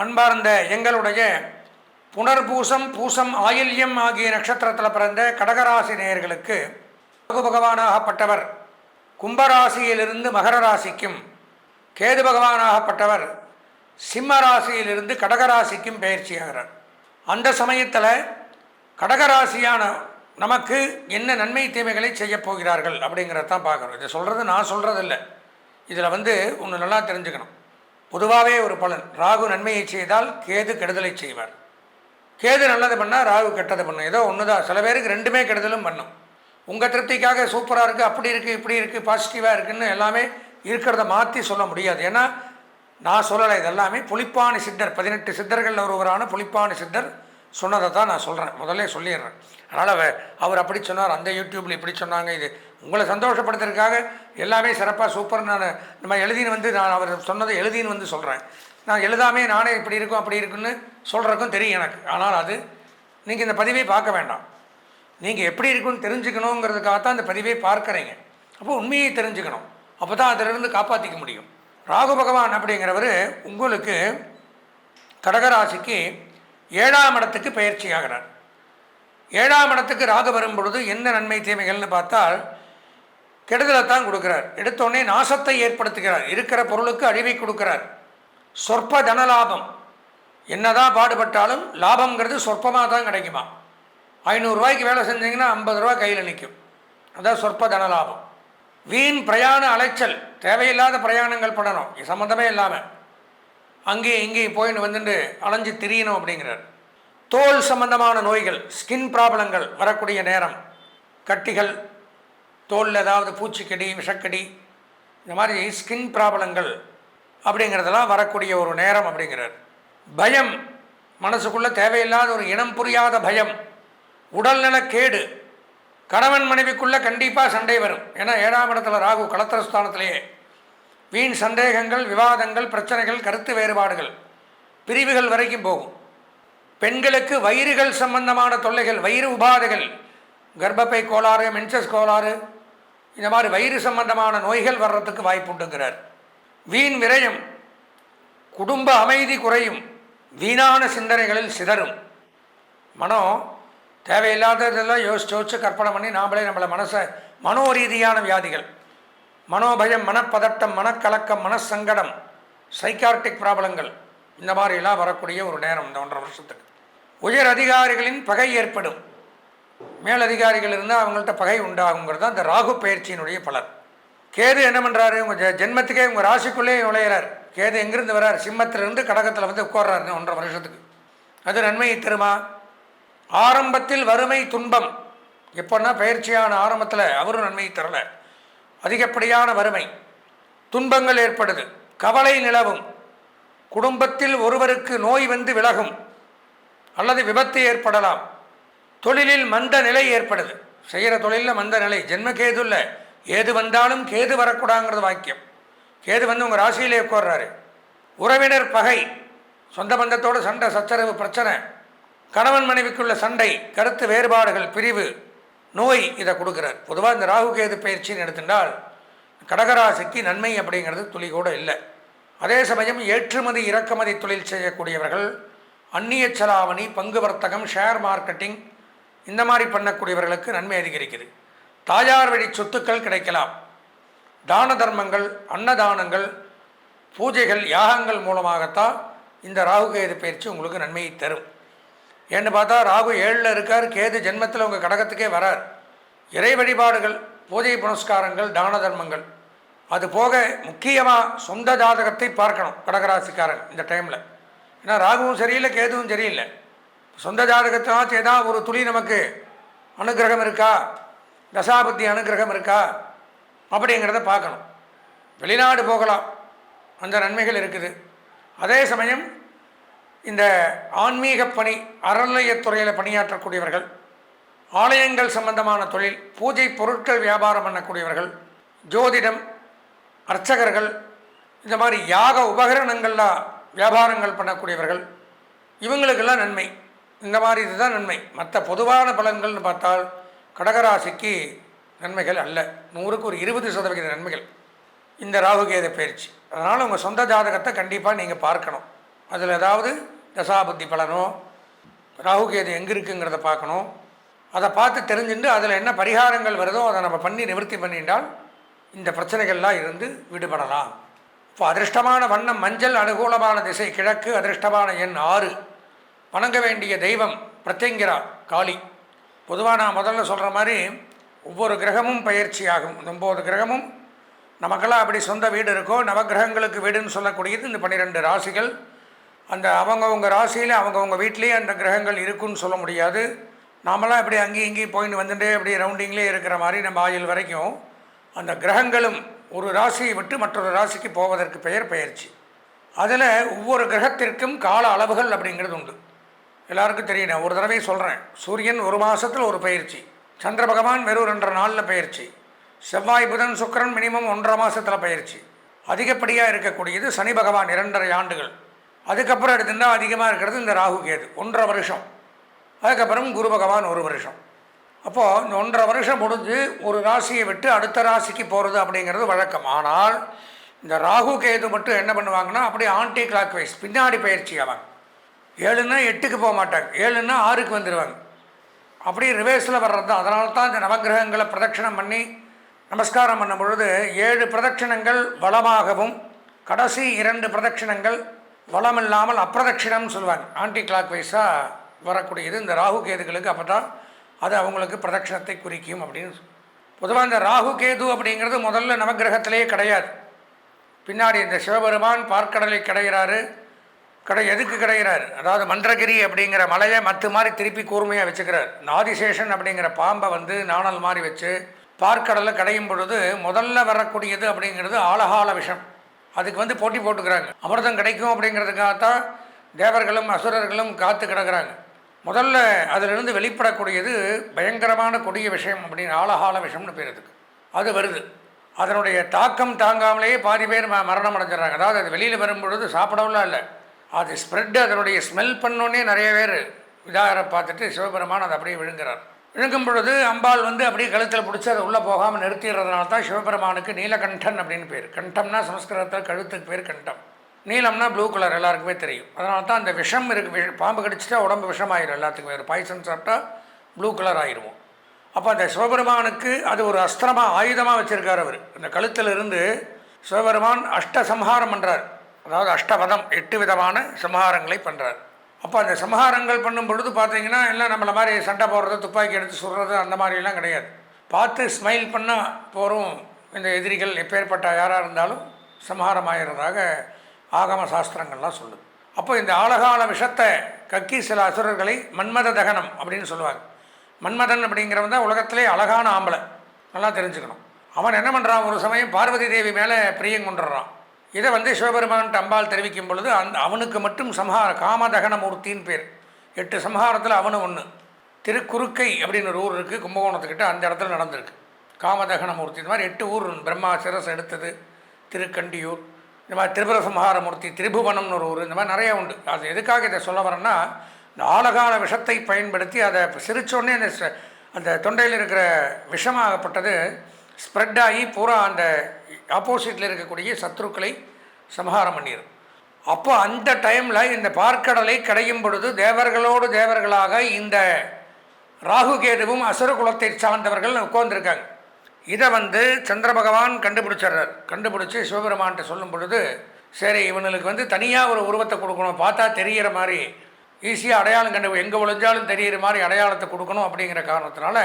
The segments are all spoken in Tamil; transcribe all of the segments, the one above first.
அன்பார்ந்த எங்களுடைய புனர்பூசம் பூசம் ஆயில்யம் ஆகிய நட்சத்திரத்தில் பிறந்த கடகராசி நேயர்களுக்கு ராகு பகவானாகப்பட்டவர் கும்பராசியிலிருந்து மகர ராசிக்கும், கேது பகவானாகப்பட்டவர் சிம்ம ராசியிலிருந்து கடகராசிக்கும் பயிற்சியாகிறார். அந்த சமயத்தில் கடகராசியான நமக்கு என்ன நன்மை தீமைகளை செய்ய போகிறார்கள் அப்படிங்கிறதான் பார்க்குறோம். இதை சொல்கிறது நான் சொல்கிறதில்லை. இதில் ஒன்று நல்லா தெரிஞ்சுக்கணும். பொதுவாகவே ஒரு பலன், ராகு நன்மையை செய்தால் கேது கெடுதலை செய்வார். கேது நல்லது பண்ணால் ராகு கெட்டது பண்ணும். ஏதோ ஒன்று தான். சில பேருக்கு ரெண்டுமே கெடுதலும் பண்ணும். உங்கள் திருப்திக்காக சூப்பராக இருக்குது, அப்படி இருக்குது, இப்படி இருக்குது, பாசிட்டிவாக இருக்குதுன்னு எல்லாமே இருக்கிறத மாற்றி சொல்ல முடியாது. ஏன்னா நான் சொல்லலை, இதெல்லாமே புலிப்பாணி சித்தர், 18 சித்தர்களில் ஒருவரான புலிப்பாணி சித்தர் சொன்னதை தான் நான் சொல்கிறேன். முதல்ல சொல்லிடுறேன். அதனால் அவர் அப்படி சொன்னார், அந்த யூடியூப்பில் இப்படி சொன்னாங்க. இது உங்களை சந்தோஷப்படுத்துறதுக்காக எல்லாமே சிறப்பாக சூப்பர். நம்ம எழுதின்னு நான் அவர் சொன்னதை எழுதின்னு சொல்கிறேன். நான் எழுதாமே நானே இப்படி இருக்கும் அப்படி இருக்குன்னு சொல்கிறதுக்கும் தெரியும் எனக்கு. ஆனால் அது நீங்கள் இந்த பதிவை பார்க்க வேண்டாம். நீங்கள் எப்படி இருக்குன்னு தெரிஞ்சுக்கணுங்கிறதுக்காக தான் இந்த பதிவை பார்க்குறீங்க. அப்போ உண்மையை தெரிஞ்சுக்கணும். அப்போ தான் அதிலிருந்து காப்பாற்றிக்க முடியும். ராகு பகவான் அப்படிங்கிறவர் உங்களுக்கு கடகராசிக்கு 7ஆம் இடத்துக்கு பயிற்சி ஆகிறார். 7ஆம் இடத்துக்கு ராகு வரும் பொழுது என்ன நன்மை தீமைகள்னு பார்த்தால் கெடுதலை தான் கொடுக்குறார். எடுத்தோடனே நாசத்தை ஏற்படுத்துகிறார். இருக்கிற பொருளுக்கு அழிவை கொடுக்குறார். சொற்ப தனலாபம். என்னதான் பாடுபட்டாலும் லாபங்கிறது சொற்பமாக தான் கிடைக்குமா. 500 ரூபாய்க்கு வேலை செஞ்சிங்கன்னா 50 ரூபா கையில் நிற்கும். அதான் சொற்ப தனலாபம். வீண் பிரயாண அலைச்சல், தேவையில்லாத பிரயாணங்கள் பண்ணணும், சம்மந்தமே இல்லாமல் அங்கேயும் இங்கேயும் போயின்னு வந்துட்டு அலைஞ்சு திரியணும் அப்படிங்கிறார். தோல் சம்பந்தமான நோய்கள், ஸ்கின் ப்ராப்ளங்கள் வரக்கூடிய நேரம், கட்டிகள், தோலில் ஏதாவது பூச்சிக்கடி, விஷக்கடி, இந்த மாதிரி ஸ்கின் ப்ராப்ளங்கள் அப்படிங்கிறதெல்லாம் வரக்கூடிய ஒரு நேரம் அப்படிங்கிறார். பயம், மனசுக்குள்ளே தேவையில்லாத ஒரு இனம் புரியாத பயம், உடல்நலக்கேடு, கணவன் மனைவிக்குள்ளே கண்டிப்பாக சண்டை வரும். ஏன்னா 7ஆம் இடத்துல ராகு களத்திரஸ்தானத்திலேயே. வீண் சந்தேகங்கள், விவாதங்கள், பிரச்சனைகள், கருத்து வேறுபாடுகள், பிரிவுகள் வரைக்கும் போகும். பெண்களுக்கு வயிறுகள் சம்பந்தமான தொல்லைகள், வயிறு உபாதைகள், கர்ப்பப்பை கோளாறு, மென்சஸ் கோளாறு, இந்த மாதிரி வயிறு சம்பந்தமான நோய்கள் வர்றதுக்கு வாய்ப்புண்டுங்கிறார். வீண் விரயம், குடும்ப அமைதி குறையும், வீணான சிந்தனைகளில் சிதறும். மனம் தேவையில்லாததெல்லாம் யோசிச்சு கற்பனை பண்ணி நம்மளை மனசை மனோரீதியான வியாதிகள், மனோபயம், மனப்பதட்டம், மனக்கலக்கம், மனசங்கடம், சைக்கார்டிக் ப்ராப்ளங்கள், இந்த மாதிரிலாம் வரக்கூடிய ஒரு நேரம் இந்த 1.5 வருஷத்துக்கு. உயர் அதிகாரிகளின் பகை ஏற்படும். மேலதிகாரிகள் இருந்தால் அவங்கள்ட்ட பகை உண்டாகுங்கிறது தான் இந்த ராகு பயிற்சியினுடைய பலன். கேது என்ன பண்ணுறாரு, உங்கள் ஜென்மத்துக்கே உங்கள் ராசிக்குள்ளேயே நுழையிறார். கேது எங்கிருந்து வர்றார், சிம்மத்திலிருந்து கடகத்தில் உட்கார்றாரு 1.5 வருஷத்துக்கு. அது நன்மையை தருமா? ஆரம்பத்தில் வறுமை துன்பம், எப்போன்னா பயிற்சியான ஆரம்பத்தில் அவரும் நன்மையை தரலை. அதிகப்படியான வறுமை துன்பங்கள் ஏற்படுது. கவலை நிலவும். குடும்பத்தில் ஒருவருக்கு நோய் விலகும் அல்லது விபத்து ஏற்படலாம். தொழிலில் மந்த நிலை ஏற்படுது. செய்கிற தொழிலில் மந்த நிலை. ஜென்ம இல்லை, ஏது வந்தாலும் கேது வரக்கூடாங்கிறது வாக்கியம். கேது உங்கள் ராசியிலே உட்கார்றாரு. உறவினர் பகை, சொந்த பந்தத்தோடு சண்டை, சச்சரவு, பிரச்சனை, கணவன் மனைவிக்குள்ள சண்டை, கருத்து வேறுபாடுகள், பிரிவு, நோய், இதை கொடுக்குறார். பொதுவாக இந்த ராகு கேது பயிற்சின்னு எடுத்துட்டால் கடகராசிக்கு நன்மை அப்படிங்கிறது துளி கூட இல்லை. அதே சமயம் ஏற்றுமதி இறக்குமதி தொழில் செய்யக்கூடியவர்கள், அந்நிய செலாவணி, பங்கு வர்த்தகம், ஷேர் மார்க்கெட்டிங், இந்த மாதிரி பண்ணக்கூடியவர்களுக்கு நன்மை அதிகரிக்குது. தாயார் வழி சொத்துக்கள் கிடைக்கலாம். தான தர்மங்கள், அன்னதானங்கள், பூஜைகள், யாகங்கள் மூலமாகத்தான் இந்த ராகு கேது பயிற்சி உங்களுக்கு நன்மையை தரும். ஏன்னு பார்த்தா ராகு 7ல் இருக்கார், கேது ஜென்மத்தில் உங்கள் கடகத்துக்கே வரார். இறை வழிபாடுகள், பூஜை புனஸ்காரங்கள், தான தர்மங்கள், அது போக முக்கியமாக சொந்த ஜாதகத்தை பார்க்கணும் கடகராசிக்காரங்க இந்த டைமில். ஏன்னா ராகுவும் சரியில்லை, கேதுவும் சரியில்லை. சொந்த ஜாதகத்தாச்சும் ஏதாவது ஒரு துளி நமக்கு அனுகிரகம் இருக்கா, தசாபுத்தி அனுகிரகம் இருக்கா அப்படிங்கிறத பார்க்கணும். வெளிநாடு போகலாம், அந்த நன்மைகள் இருக்குது. அதே சமயம் இந்த ஆன்மீக பணி, அறநிலையத்துறையில் பணியாற்றக்கூடியவர்கள், ஆலயங்கள் சம்பந்தமான தொழில், பூஜை பொருட்கள் வியாபாரம் பண்ணக்கூடியவர்கள், ஜோதிடம், அர்ச்சகர்கள், இந்த மாதிரி யாக உபகரணங்கள்லாம் வியாபாரங்கள் பண்ணக்கூடியவர்கள், இவங்களுக்கெல்லாம் நன்மை. இந்த மாதிரி இதுதான் நன்மை. மற்ற பொதுவான பலன்கள்னு பார்த்தால் கடகராசிக்கு நன்மைகள் அல்ல. 100க்கு ஒரு 20% நன்மைகள் இந்த ராகு கேது பயிற்சி. அதனால் உங்கள் சொந்த ஜாதகத்தை கண்டிப்பாக நீங்கள் பார்க்கணும். அதில் ஏதாவது தசாபுத்தி பலனோ ராகுகேது எங்கே இருக்குங்கிறத பார்க்கணும். அதை பார்த்து தெரிஞ்சுட்டு அதில் என்ன பரிகாரங்கள் வருதோ அதை நம்ம பண்ணி நிவர்த்தி பண்ணிட்டால் இந்த பிரச்சனைகள்லாம் இருந்து விடுபடலாம். இப்போ அதிர்ஷ்டமான வண்ணம் மஞ்சள், அனுகூலமான திசை கிழக்கு, அதிர்ஷ்டமான எண் 6, வணங்க வேண்டிய தெய்வம் பிரத்யங்கிரா காளி. பொதுவாக நான் முதல்ல சொல்கிற மாதிரி ஒவ்வொரு கிரகமும் பயிற்சி ஆகும். 9 கிரகமும் நமக்கெல்லாம் அப்படி சொந்த வீடு இருக்கோ, நவகிரகங்களுக்கு வீடுன்னு சொல்லக்கூடியது இந்த 12 ராசிகள். அந்த அவங்கவுங்க ராசியில் அவங்கவுங்க வீட்லேயே அந்த கிரகங்கள் இருக்குன்னு சொல்ல முடியாது. நாமெல்லாம் இப்படி அங்கேயும் இங்கேயும் போயிட்டு வந்துட்டே அப்படி ரவுண்டிங்லேயே இருக்கிற மாதிரி நம்ம ஆயுள் வரைக்கும் அந்த கிரகங்களும் ஒரு ராசியை விட்டு மற்றொரு ராசிக்கு போவதற்கு பெயர் பயிற்சி. அதில் ஒவ்வொரு கிரகத்திற்கும் கால அளவுகள் அப்படிங்கிறது உண்டு. எல்லாருக்கும் தெரியும். நான் ஒரு தடவை சொல்கிறேன். சூரியன் ஒரு மாதத்தில் ஒரு பயிற்சி, சந்திர பகவான் வெறும் 2 நாளில் பயிற்சி, செவ்வாய் புதன் சுக்கிரன் மினிமம் 1.5 மாதத்தில் பயிற்சி, அதிகப்படியாக இருக்கக்கூடியது சனி பகவான் 2.5 ஆண்டுகள், அதுக்கப்புறம் எடுத்துட்டா அதிகமாக இருக்கிறது இந்த ராகு கேது 1.5 வருஷம், அதுக்கப்புறம் குரு பகவான் 1 வருஷம். அப்போது இந்த 1.5 வருஷம் முடிஞ்சு ஒரு ராசியை விட்டு அடுத்த ராசிக்கு போகிறது அப்படிங்கிறது வழக்கம். ஆனால் இந்த ராகு கேது மட்டும் என்ன பண்ணுவாங்கன்னா அப்படியே ஆன்டி கிளாக் வைஸ் பின்னாடி பயிற்சி ஆவாங்க. 7ன்னா 8க்கு போக மாட்டாங்க, 7ன்னா 6க்கு வந்துடுவாங்க. அப்படியே ரிவேர்ஸில் வர்றது தான். அதனால தான் இந்த நவகிரகங்களை பிரதட்சணம் பண்ணி நமஸ்காரம் பண்ணும் பொழுது 7 பிரதட்சணங்கள் வளமாகவும் கடைசி 2 பிரதட்சணங்கள் வளம் இல்லாமல் அப்பிரதட்சிணம்னு சொல்லுவாங்க. ஆன்டி கிளாக் வைஸாக வரக்கூடியது இந்த ராகு கேதுகளுக்கு. அப்போ தான் அது அவங்களுக்கு பிரதட்சணத்தை குறிக்கும் அப்படின்னு. பொதுவாக இந்த ராகு கேது அப்படிங்கிறது முதல்ல நவகிரகத்திலேயே கிடையாது. பின்னாடி இந்த சிவபெருமான் பார்க்கடலை கிடைகிறாரு. எதுக்கு கிடைகிறார்? அதாவது மந்திரகிரி அப்படிங்கிற மலையை மற்ற மாதிரி திருப்பி கூர்மையாக வச்சுக்கிறார். ஆதிசேஷன் அப்படிங்கிற பாம்பை வந்து நாணல் மாதிரி வச்சு பார்க்கடலில் கடையும் பொழுது முதல்ல வரக்கூடியது அப்படிங்கிறது ஆலகால விஷம். அதுக்கு வந்து போட்டி போட்டுக்கிறாங்க. அமிர்தம் கிடைக்கும் அப்படிங்கிறதுக்காகத்தான் தேவர்களும் அசுரர்களும் காத்து கிடக்கிறாங்க. முதல்ல அதிலிருந்து வெளிப்படக்கூடியது பயங்கரமான கொடிய விஷயம் அப்படின்னு ஆலகால விஷம்னு பேர் அதுக்கு. அது வருது. அதனுடைய தாக்கம் தாங்காமலேயே பாதி பேர் மரணம் அடைஞ்சிடறாங்க. அதாவது அது வெளியில் வரும்பொழுது சாப்பிடவும்லாம் இல்லை, அது ஸ்ப்ரெட்டு. அதனுடைய ஸ்மெல் பண்ணோன்னே நிறைய பேர் இதாக பார்த்துட்டு சிவபெருமான் அதை அப்படியே விழுங்குறார். விழுங்கும் பொழுது அம்பாள் வந்து அப்படியே கழுத்தில் பிடிச்சி அதை உள்ளே போகாமல் நிறுத்திடுறதுனால தான் சிவபெருமானுக்கு நீலகண்டன் அப்படின்னு பேர். கண்டம்னா சமஸ்கிருதத்தில் கழுத்துக்கு பேர் கண்டம், நீலம்னா ப்ளூ கலர் எல்லாருக்குமே தெரியும். அதனால தான் அந்த விஷம் இருக்குது. பாம்பு கடிச்சிட்டா உடம்பு விஷமாயிடும் எல்லாத்துக்குமே. ஒரு பாய்சன் சாப்பிட்டா ப்ளூ கலர் ஆயிடுவோம். அப்போ அந்த சிவபெருமானுக்கு அது ஒரு அஸ்திரமாக ஆயுதமாக வச்சுருக்கார் அவர். அந்த கழுத்தில் இருந்து சிவபெருமான் அஷ்டசம்ஹாரம் பண்ணுறார். அதாவது அஷ்டவதம் 8 விதமான சம்ஹாரங்களை பண்ணுறார். அப்போ அந்த சம்ஹாரங்கள் பண்ணும் பொழுது பார்த்தீங்கன்னா எல்லாம் நம்மளை மாதிரி சண்டை போடுறது, துப்பாக்கி எடுத்து சுடுறது அந்த மாதிரிலாம் கிடையாது. பார்த்து ஸ்மைல் பண்ணால் போகிறோம். இந்த எதிரிகள் எப்பேற்பட்ட யாராக இருந்தாலும் சம்ஹாரம் ஆகிறதாக ஆகம சாஸ்திரங்கள்லாம் சொல்லுது. அப்போ இந்த ஆலகால விஷத்தை கக்கி சில அசுரர்களை மன்மத தகனம் அப்படின்னு சொல்லுவாங்க. மன்மதன் அப்படிங்கிறவன் தான் உலகத்திலே அழகான ஆம்பளை, நல்லா தெரிஞ்சுக்கணும். அவன் என்ன பண்ணுறான், ஒரு சமயம் பார்வதி தேவி மேலே பிரியம் கொண்டுடுறான். இதை வந்து சிவபெருமான் அம்பாள் தெரிவிக்கும் பொழுது அவனுக்கு மட்டும் சம்ஹார காமதகன மூர்த்தின்னு பேர். 8 சம்ஹாரத்தில் அவனு ஒன்று. திருக்குறுக்கை அப்படின்னு ஒரு ஊர் இருக்குது கும்பகோணத்துக்கிட்ட, அந்த இடத்துல நடந்திருக்கு காமதகன மூர்த்தி. இந்த மாதிரி 8 ஊர், பிரம்மா சிரஸ் எடுத்தது திருக்கண்டியூர், இந்த மாதிரி திரிபுர சம்ஹார மூர்த்தி திரிபுவனம்னு ஒரு ஊர், இந்த மாதிரி நிறையா உண்டு. அது எதுக்காக இதை சொல்ல வரேன்னா, இந்த ஆலகால விஷத்தை பயன்படுத்தி அதை சிரித்தோடனே அந்த தொண்டையில் இருக்கிற விஷமாகப்பட்டது ஸ்ப்ரெட் ஆகி பூரா அந்த ஆப்போசிட்டில் இருக்கக்கூடிய சத்ருக்களை சம்ஹாரம் பண்ணிடும். அப்போ அந்த டைமில் இந்த பார்க்கடலை கடையும் பொழுது தேவர்களோடு தேவர்களாக இந்த ராகு கேதுவும் அசுர குலத்தை சார்ந்தவர்கள் உட்கார்ந்துருக்காங்க. இதை வந்து சந்திர பகவான் கண்டுபிடிச்சிட்றார். கண்டுபிடிச்சி சிவபெருமான்கிட்ட சொல்லும் பொழுது, சரி இவனுக்கு வந்து தனியாக ஒரு உருவத்தை கொடுக்கணும், பார்த்தா தெரிகிற மாதிரி ஈஸியாக அடையாளம் கண்டு எங்கே ஒழிஞ்சாலும் தெரிகிற மாதிரி அடையாளத்தை கொடுக்கணும். அப்படிங்கிற காரணத்தினால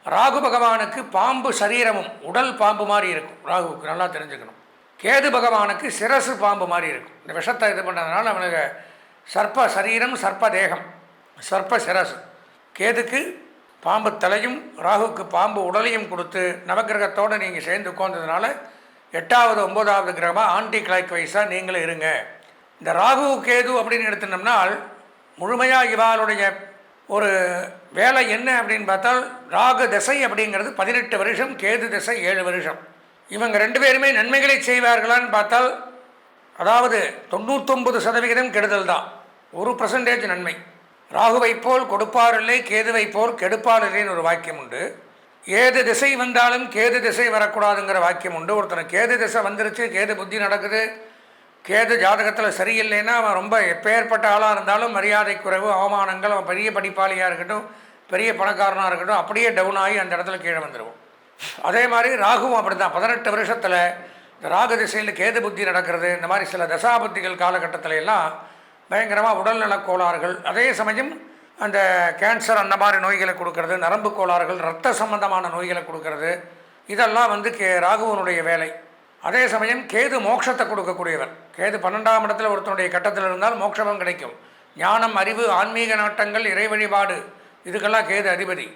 ராகு பகவானுக்கு பாம்பு சரீரமும் உடல் பாம்பு மாதிரி இருக்கும். ராகுவுக்கு நல்லா தெரிஞ்சுக்கணும். கேது பகவானுக்கு சிரசு பாம்பு மாதிரி இருக்கும். இந்த விஷத்தை இது பண்ணுறதுனால அவனுக்கு சர்ப்ப சரீரம், சர்ப்ப தேகம், சர்ப்ப சிரசு. கேதுக்கு பாம்பு தலையும் ராகுக்கு பாம்பு உடலையும் கொடுத்து நவகிரகத்தோடு நீங்கள் சேர்ந்து உட்கார்ந்ததுனால 8வது 9வது கிரகமாக ஆன்டி கிளாக் வைஸாக நீங்களும் இருங்க. இந்த ராகு கேது அப்படின்னு எடுத்துனோம்னால் முழுமையாக இவாளுடைய ஒரு வேலை என்ன அப்படின்னு பார்த்தால், ராகு திசை அப்படிங்கிறது 18 வருஷம், கேது திசை 7 வருஷம். இவங்க 2 பேருமே நன்மைகளை செய்வார்களான்னு பார்த்தால், அதாவது 99% கெடுதல் தான், 1% நன்மை. ராகுவை போல் கொடுப்பார் இல்லை, கேதுவை போல் கெடுப்பார் இல்லைன்னு ஒரு வாக்கியம் உண்டு. ஏது திசை வந்தாலும் கேது திசை வரக்கூடாதுங்கிற வாக்கியம் உண்டு. ஒருத்தர் கேது திசை வந்துருச்சு, கேது புத்தி நடக்குது, கேது ஜாதகத்தில் சரியில்லைன்னா அவன் ரொம்ப எப்பேற்பட்ட ஆளாக இருந்தாலும் மரியாதை குறைவு, அவமானங்கள், அவன் பெரிய படிப்பாளியாக இருக்கட்டும், பெரிய பணக்காரனாக இருக்கட்டும், அப்படியே டவுன் ஆகி அந்த இடத்துல கீழே வந்துடுவோம். அதே மாதிரி ராகுவும் அப்படி தான். 18 வருஷத்தில் இந்த ராகு திசையில் கேது புத்தி நடக்கிறது, இந்த மாதிரி சில தசாபுத்திகள் காலகட்டத்தில் எல்லாம் பயங்கரமாக உடல்நலக் கோளாறுகள், அதே சமயம் அந்த கேன்சர் அந்த மாதிரி நோய்களை கொடுக்கறது, நரம்பு கோளாறுகள், இரத்த சம்பந்தமான நோய்களை கொடுக்கறது, இதெல்லாம் வந்து ராகுவனுடைய வேலை. அதே சமயம் கேது மோட்சத்தை கொடுக்கக்கூடியவர். கேது 12ஆம் இடத்துல ஒருத்தனுடைய கட்டத்தில் இருந்தால் மோட்சமும் கிடைக்கும். ஞானம், அறிவு, ஆன்மீக நாட்டங்கள், இறை வழிபாடு, இதுக்கெல்லாம் கேது அதிபதி.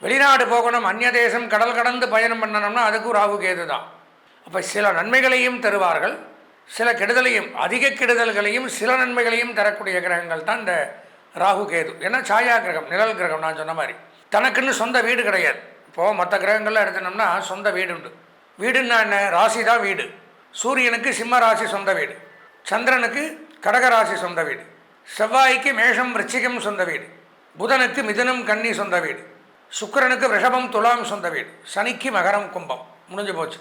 வெளிநாடு போகணும், அந்நிய தேசம், கடல் கடந்து பயணம் பண்ணணும்னா அதுக்கும் ராகு கேது தான். அப்போ சில நன்மைகளையும் தருவார்கள், சில கெடுதலையும், அதிக கெடுதல்களையும் சில நன்மைகளையும் தரக்கூடிய கிரகங்கள் தான் இந்த ராகு கேது. ஏன்னா சாயா கிரகம், நிழல் கிரகம். நான் சொன்ன மாதிரி தனக்குன்னு சொந்த வீடு கிடையாது. இப்போது மற்ற கிரகங்கள்லாம் எடுத்தோம்னா சொந்த வீடு உண்டு. வீடுன்னா என்ன? ராசி தான் வீடு. சூரியனுக்கு சிம்ம ராசி சொந்த வீடு, சந்திரனுக்கு கடக ராசி சொந்த வீடு, செவ்வாய்க்கு மேஷம் விருச்சிகம் சொந்த வீடு, புதனுக்கு மிதுனம் கன்னி சொந்த வீடு, சுக்கிரனுக்கு ரிஷபம் துலாம் சொந்த வீடு, சனிக்கு மகரம் கும்பம். முடிஞ்சு போச்சு.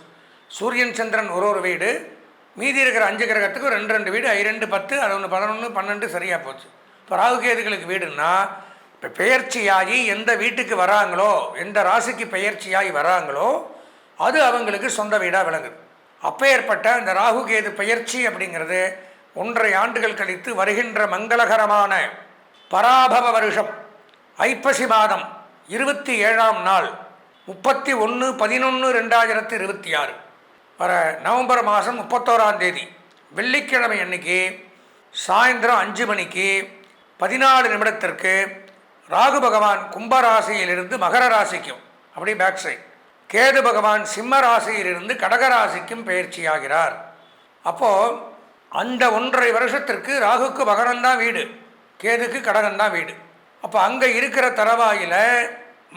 சூரியன் சந்திரன் ஒரு வீடு, மீதி இருக்கிற 5 கிரகத்துக்கு 2 வீடு, 2 10, 11 12 சரியாக போச்சு. இப்போ ராகுகேதுகளுக்கு வீடுன்னா இப்போ பெயர்ச்சியாகி எந்த வீட்டுக்கு வராங்களோ, எந்த ராசிக்கு பெயர்ச்சியாகி வராங்களோ அது அவங்களுக்கு சொந்த வீடாக விளங்குது. அப்பேற்பட்ட இந்த ராகுகேது பெயர்ச்சி அப்படிங்கிறது 1.5 ஆண்டுகள் கழித்து வருகின்ற மங்களகரமான பராபவ வருஷம் ஐப்பசி மாதம் 27ஆம் நாள் 31/11/2026 வர நவம்பர் மாதம் 31ஆம் தேதி வெள்ளிக்கிழமை அன்னைக்கு சாயந்தரம் 5 மணிக்கு 14 நிமிடத்திற்கு ராகு பகவான் கும்பராசியிலிருந்து மகர ராசிக்கும், அப்படி பேக் சைட், கேது பகவான் சிம்ம ராசியிலிருந்து கடகராசிக்கும் பயிற்சியாகிறார். அப்போது அந்த 1.5 வருஷத்திற்கு ராகுக்கு மகரம்தான் வீடு, கேதுக்கு கடகம்தான் வீடு. அப்போ அங்கே இருக்கிற தரவாயில்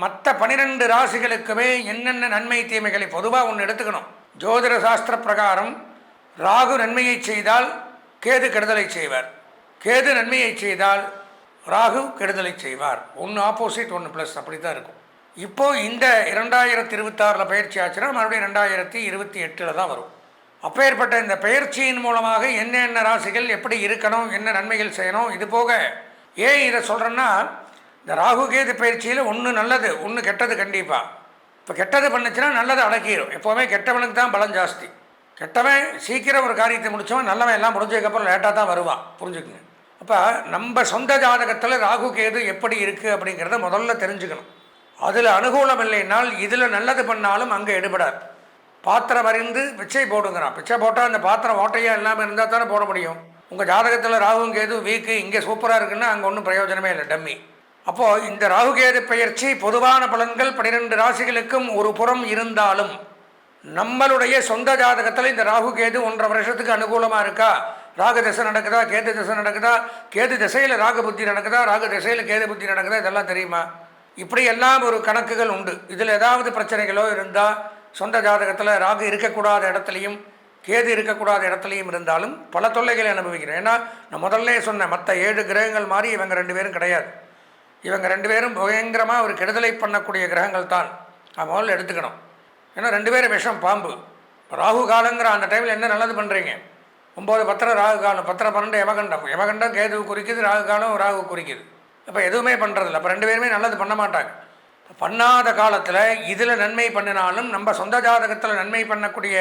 மற்ற 12 ராசிகளுக்குமே என்னென்ன நன்மை தீமைகளை பொதுவாக ஒன்று எடுத்துக்கணும். ஜோதிட சாஸ்திர பிரகாரம் ராகு நன்மையை செய்தால் கேது கெடுதலை செய்வார், கேது நன்மையை செய்தால் ராகு கெடுதலை செய்வார். ஒன்று ஆப்போசிட், ஒன்று ப்ளஸ், அப்படி தான் இருக்கும். இப்போது இந்த 2026 பயிற்சி ஆச்சுன்னா மறுபடியும் 2028 தான் வரும். அப்பேற்பட்ட இந்த பயிற்சியின் மூலமாக என்னென்ன ராசிகள் எப்படி இருக்கணும், என்ன நன்மைகள் செய்யணும். இது போக ஏன் இதை சொல்கிறேன்னா, இந்த ராகு கேது பயிற்சியில் ஒன்று நல்லது, ஒன்று கெட்டது. கண்டிப்பாக இப்போ கெட்டது பண்ணுச்சுன்னா நல்லதை அடக்கிடும். எப்போவுமே கெட்டவனுக்கு தான் பலம் ஜாஸ்தி. கெட்டவன் சீக்கிரம் ஒரு காரியத்தை முடித்தவன், நல்லவன் எல்லாம் முடிஞ்சதுக்கப்புறம் லேட்டாக தான் வருவான். புரிஞ்சுக்குங்க. அப்போ நம்ம சொந்த ஜாதகத்தில் ராகு கேது எப்படி இருக்குது அப்படிங்கிறத முதல்ல தெரிஞ்சுக்கணும். அதில் அனுகூலம் இல்லைன்னால் இதில் நல்லது பண்ணாலும் அங்கே எடுபடாது. பாத்திரம் அறிந்து பிச்சை போடுங்கிறான். பிச்சை போட்டால் அந்த பாத்திரம் ஓட்டையாக இல்லாமல் இருந்தால் தானே போட முடியும். உங்கள் ஜாதகத்தில் ராகுவும் கேது வீக்கு, இங்கே சூப்பராக இருக்குன்னா அங்கே ஒன்றும் பிரயோஜனமே இல்லை, டம்மி. அப்போது இந்த ராகுகேது பெயர்ச்சி பொதுவான பலன்கள் 12 ராசிகளுக்கும் ஒரு புறம் இருந்தாலும் நம்மளுடைய சொந்த ஜாதகத்தில் இந்த ராகுகேது 1.5 வருஷத்துக்கு அனுகூலமாக இருக்கா, ராகு திசை நடக்குதா, கேது திசை நடக்குதா, கேது திசையில் ராகு புத்தி நடக்குதா, ராகு திசையில் கேது புத்தி நடக்குதா, இதெல்லாம் தெரியுமா? இப்படி எல்லாம் ஒரு கணக்குகள் உண்டு. இதில் ஏதாவது பிரச்சனைகளோ இருந்தால் சொந்த ஜாதகத்தில் ராகு இருக்கக்கூடாத இடத்துலையும் கேது இருக்கக்கூடாத இடத்துலையும் இருந்தாலும் பல தொல்லைகளை அனுபவிக்கிறேன். ஏன்னா நான் முதல்ல சொன்ன மற்ற 7 கிரகங்கள் மாதிரி இவங்க 2 பேரும் கிடையாது. இவங்க 2 பேரும் பயங்கரமாக ஒரு கெடுதலை பண்ணக்கூடிய கிரகங்கள் தான். நான் முதல்ல எடுத்துக்கணும். ஏன்னா 2 பேரும் விஷம், பாம்பு. ராகு காலங்கிற அந்த டைமில் என்ன நல்லது பண்ணுறீங்க? 9 10 ராகு காலம், 10 12 யமகண்டம். யமகண்டம் கேது குறிக்குது, ராகு காலம் ராகு குறிக்குது. அப்போ எதுவுமே பண்ணுறதில்ல. அப்போ 2 பேருமே நல்லது பண்ண மாட்டாங்க. பண்ணாத காலத்தில் இதில் நன்மை பண்ணினாலும் நம்ம சொந்த ஜாதகத்தில் நன்மை பண்ணக்கூடிய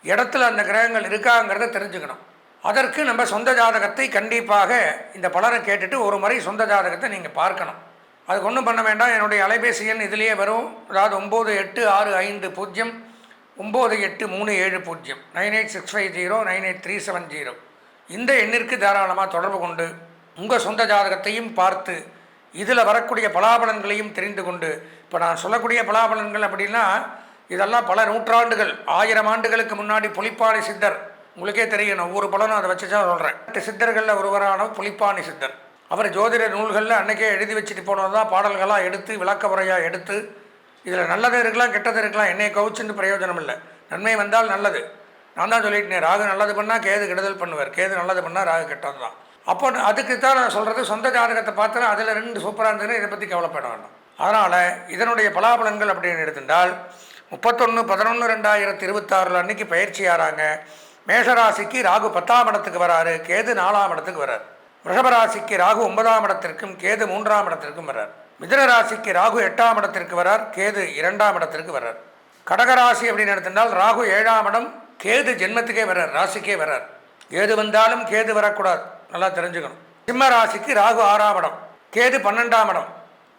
இடத்துல அந்த கிரகங்கள் இருக்காங்கிறத தெரிஞ்சுக்கணும். அதற்கு நம்ம சொந்த ஜாதகத்தை கண்டிப்பாக இந்த பலரை கேட்டுட்டு ஒரு முறை சொந்த ஜாதகத்தை நீங்கள் பார்க்கணும். அதுக்கு ஒன்றும் பண்ண வேண்டாம். என்னுடைய அலைபேசி எண் இதிலேயே வரும். அதாவது 9865 09837 98650 98370 இந்த எண்ணிற்கு தாராளமாக தொடர்பு கொண்டு உங்கள் சொந்த ஜாதகத்தையும் பார்த்து இதில் வரக்கூடிய பலாபலன்களையும் தெரிந்து கொண்டு, இப்போ நான் சொல்லக்கூடிய பலாபலன்கள் அப்படின்னா இதெல்லாம் பல நூற்றாண்டுகள் 1000 ஆண்டுகளுக்கு முன்னாடி புலிப்பாணி சித்தர், உங்களுக்கே தெரியணும், ஒவ்வொரு பலனும் அதை வச்சு தான் சொல்கிறேன். 8 சித்தர்களில் ஒருவரான புலிப்பாணி சித்தர், அவர் ஜோதிட நூல்களில் அன்றைக்கே எழுதி வச்சுட்டு போனது தான் பாடல்களாக எடுத்து விளக்க முறையாக எடுத்து, இதில் நல்லது இருக்கலாம் கெட்டது இருக்கலாம், என்னை கவுச்சுன்னு பிரயோஜனம் இல்லை. நன்மை வந்தால் நல்லது. நான் தான் சொல்லிட்டேன், ராகு நல்லது பண்ணால் கேது கெடுதல் பண்ணுவார், கேது நல்லது பண்ணால் ராகு கெட்டது தான். அப்போ அதுக்கு தான் நான் சொல்கிறது, சொந்த ஜாதகத்தை பார்த்தா அதில் 2 சூப்பராக இருந்ததுன்னா இதை பற்றி கவலைப்பட வேண்டாம். அதனால் இதனுடைய பலாபலன்கள் அப்படின்னு எடுத்துட்டால் 31/11/2026 அன்றைக்கி பயிற்சி ஆகிறாங்க. மேஷராசிக்கு ராகு 10ஆம் இடத்துக்கு வராரு, கேது 4ஆம் இடத்துக்கு வர்றார். ரிஷபராசிக்கு ராகு 9ஆம் இடத்திற்கும் கேது 3ஆம் இடத்திற்கும் வர்றார். மிதுன ராசிக்கு ராகு 8ஆம் இடத்திற்கு வர்றார், கேது 2ஆம் இடத்திற்கு வர்றார். கடகராசி அப்படின்னு எடுத்திருந்தால் ராகு 7ஆம் இடம், கேது ஜென்மத்துக்கே வர்றார், ராசிக்கே வர்றார். கேது வந்தாலும் கேது வரக்கூடாது, நல்லா தெரிஞ்சுக்கணும். சிம்ம ராசிக்கு ராகு 6ஆம் இடம், கேது 12ஆம் இடம்.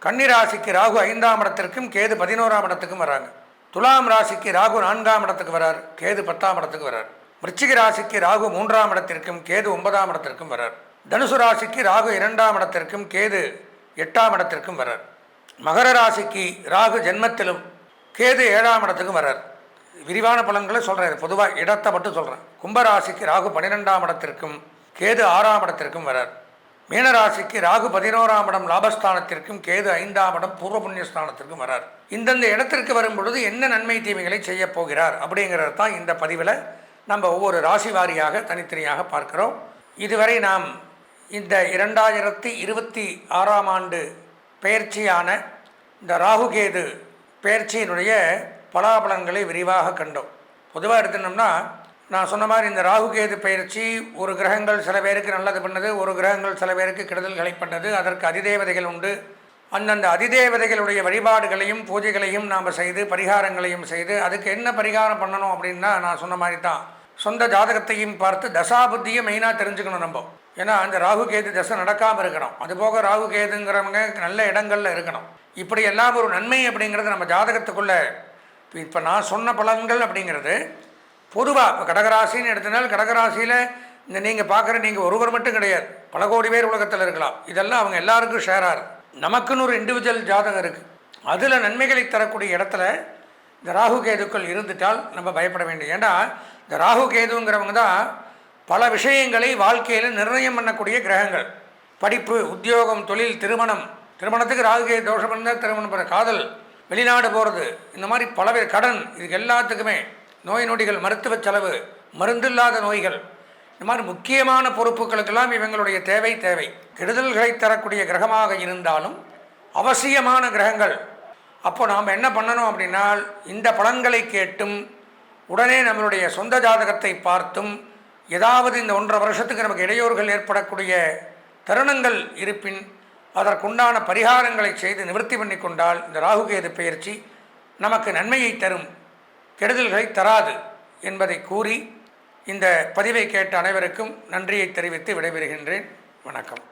கன்னி ராசிக்கு ராகு 5ஆம் இடத்திற்கும் கேது 11ஆம் இடத்துக்கும் வராங்க. துலாம் ராசிக்கு ராகு 4ஆம் இடத்துக்கு வரார், கேது 10ஆம் இடத்துக்கு வரார். விருச்சிக ராசிக்கு ராகு 3ஆம் இடத்திற்கும் கேது 9ஆம் இடத்திற்கும் வரார். தனுசு ராசிக்கு ராகு 2ஆம் இடத்திற்கும் கேது 8ஆம் இடத்திற்கும் வரார். மகர ராசிக்கு ராகு ஜென்மத்திலும் கேது 7ஆம் இடத்துக்கும் வரார். விரிவான பலன்களை சொல்கிறேன், பொதுவாக இடத்தை மட்டும் சொல்கிறேன். கும்பராசிக்கு ராகு 12ஆம் இடத்திற்கும் கேது 6ஆம் இடத்திற்கும் வரார். மீனராசிக்கு ராகு 11ஆம் இடம் லாபஸ்தானத்திற்கும் கேது 5ஆம் இடம் பூர்வ புண்ணியஸ்தானத்திற்கும் வரார். இந்தந்த இடத்திற்கு வரும் பொழுது என்ன நன்மை தீமைகளை செய்ய போகிறார் அப்படிங்கிறது தான் இந்த பதிவில் நம்ம ஒவ்வொரு ராசி வாரியாக தனித்தனியாக பார்க்கிறோம். இதுவரை நாம் இந்த 2026ஆம் ஆண்டு பெயர்ச்சியான இந்த ராகுகேது பெயர்ச்சியினுடைய பலாபலன்களை விரிவாக கண்டோம். பொதுவாக எடுத்துனோம்னா நான் சொன்ன மாதிரி இந்த ராகுகேது பயிற்சி ஒரு கிரகங்கள் சில பேருக்கு நல்லது பண்ணது, ஒரு கிரகங்கள் சில பேருக்கு கெடுதல்களை பண்ணது. அதற்கு அதிதேவதைகள் உண்டு. அந்தந்த அதிதேவதைகளுடைய வழிபாடுகளையும் பூஜைகளையும் நாம் செய்து பரிகாரங்களையும் செய்து, அதுக்கு என்ன பரிகாரம் பண்ணணும் அப்படின்னா நான் சொன்ன மாதிரி தான் சொந்த ஜாதகத்தையும் பார்த்து தசாபுத்தியை மெயினாக தெரிஞ்சுக்கணும் நம்ம. ஏன்னா அந்த ராகுகேது தசை நடக்காமல் இருக்கணும். அதுபோக ராகுகேதுங்கிறவங்க நல்ல இடங்களில் இருக்கணும். இப்படி எல்லாம் ஒரு நன்மை அப்படிங்கிறது நம்ம ஜாதகத்துக்குள்ளே. இப்போ நான் சொன்ன பலன்கள் அப்படிங்கிறது பொதுவாக இப்போ கடகராசின்னு எடுத்தனால் கடகராசியில் இந்த நீங்கள் பார்க்குற நீங்கள் ஒருவர் மட்டும் கிடையாது, பல கோடி பேர் உலகத்தில் இருக்கலாம். இதெல்லாம் அவங்க எல்லாருக்கும் ஷேராக இருக்குது. நமக்குன்னு ஒரு இண்டிவிஜுவல் ஜாதகம் இருக்குது. அதில் நன்மைகளை தரக்கூடிய இடத்துல இந்த ராகுகேதுக்கள் இருந்துட்டால் நம்ம பயப்பட வேண்டும். ஏன்னா இந்த ராகுகேதுங்கிறவங்க தான் பல விஷயங்களை வாழ்க்கையில் நிர்ணயம் பண்ணக்கூடிய கிரகங்கள். படிப்பு, உத்தியோகம், தொழில், திருமணத்துக்கு ராகுகேது தோஷம் இருந்தால் திருமணம் பண்ண, காதல், வெளிநாடு போகிறது, இந்த மாதிரி பலவேறு கடன், இதுக்கு எல்லாத்துக்குமே நோய் நொடிகள், மருத்துவ செலவு, மருந்தில்லாத நோய்கள், இந்த மாதிரி முக்கியமான பொறுப்புகளுக்கெல்லாம் இவங்களுடைய தேவை. கெடுதல்களை தரக்கூடிய கிரகமாக இருந்தாலும் அவசியமான கிரகங்கள். அப்போ நாம் என்ன பண்ணணும் அப்படின்னா இந்த பலன்களை கேட்டும் உடனே நம்மளுடைய சொந்த ஜாதகத்தை பார்த்தும் ஏதாவது இந்த 1.5 வருஷத்துக்கு நமக்கு இடையூறுகள் ஏற்படக்கூடிய தருணங்கள் இருப்பின் அதற்குண்டான பரிகாரங்களை செய்து நிவர்த்தி பண்ணி கொண்டால் இந்த ராகுகேது பெயர்ச்சி நமக்கு நன்மையை தரும், கெடுதல்களை தராது என்பதை கூறி இந்த பதிவை கேட்ட அனைவருக்கும் நன்றியை தெரிவித்து விடைபெறுகின்றேன். வணக்கம்.